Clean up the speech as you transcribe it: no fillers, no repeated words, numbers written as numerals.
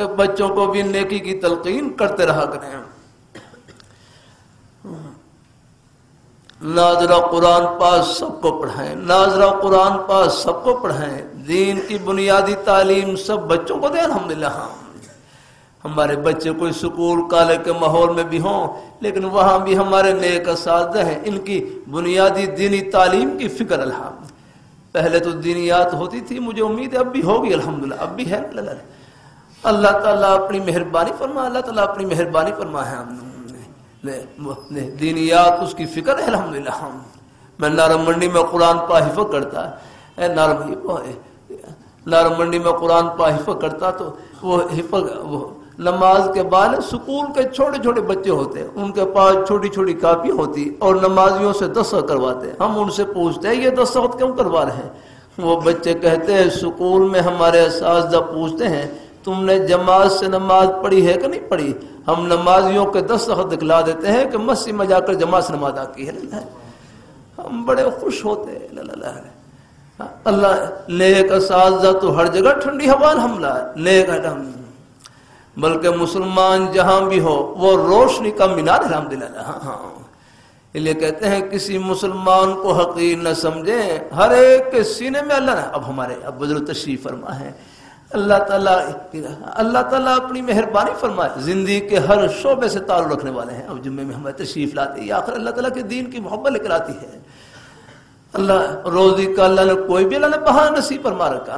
کہ بچوں کو بھی نیکی کی تلقین کرتے رہا کریں. ناظرہ قرآن پاک سب کو پڑھائیں، ناظرہ قرآن پاک سب کو پڑھائیں. دین کی بنیادی تعلیم سب بچوں کو دیں. الحمدللہ ہمارے بچے کوئی سکول کالج کے ماحول میں بھی ہوں لیکن وہاں بھی ہمارے نیک اساتذہ ہیں، ان کی بنیادی دینی تعلیم کی فکر الحمد. پہلے تو دینیات ہوتی تھی، مجھے امید ہے اب بھی ہوگی، الحمدللہ اب بھی ہے. اللہ تعالیٰ اپنی مہربانی فرما، اللہ تعالیٰ اپنی مہربانی فرما ہے. دینیات اس کی فکر ہے الحمدللہ. میں نارم منڈی میں قرآن پاک حفظ کرتا ہے، نارم منڈی میں قرآن پاک حفظ کرتا تو وہ حفظ نماز کے بعد سکول کے چھوٹے چھوٹے بچے ہوتے، ان کے پاس چھوٹی چھوٹی کاپی ہوتی اور نمازیوں سے دستخط کرواتے. ہم ان سے پوچھتے ہیں یہ دستخط کیوں کروا رہے ہیں؟ وہ بچے کہتے ہیں سکول میں ہمارے اساتذہ پوچھتے ہیں تم نے جماعت سے نماز پڑھی ہے کہ نہیں پڑھی؟ ہم نمازیوں کے دستخط دکھلا دیتے ہیں کہ مسجد میں جا کر جماعت سے نماز ادا کی ہے. ہم بڑے خوش ہوتے ہیں. اللہ نیک اساتذہ تو ہر جگہ ٹھنڈی ہوا الحمدللہ نیک الحمد. بلکہ مسلمان جہاں بھی ہو وہ روشنی کا مینار الحمدللہ. اس لیے کہتے ہیں کسی مسلمان کو حقیر نہ سمجھیں، ہر ایک کے سینے میں اللہ نے. اب ہمارے اب بزرگ تشریف فرما ہے، اللہ تعالیٰ اپنی مہربانی فرمائے، زندگی کے ہر شعبے سے تعلق رکھنے والے ہیں. اب جمعے میں ہمیں تشریف لاتے ہیں، آخر اللہ تعالیٰ کے دین کی محبت لے کر آتی ہے. اللہ روزی کا اللہ نے کوئی بھی اللہ نے بہانہ نصیب فرما رکھا.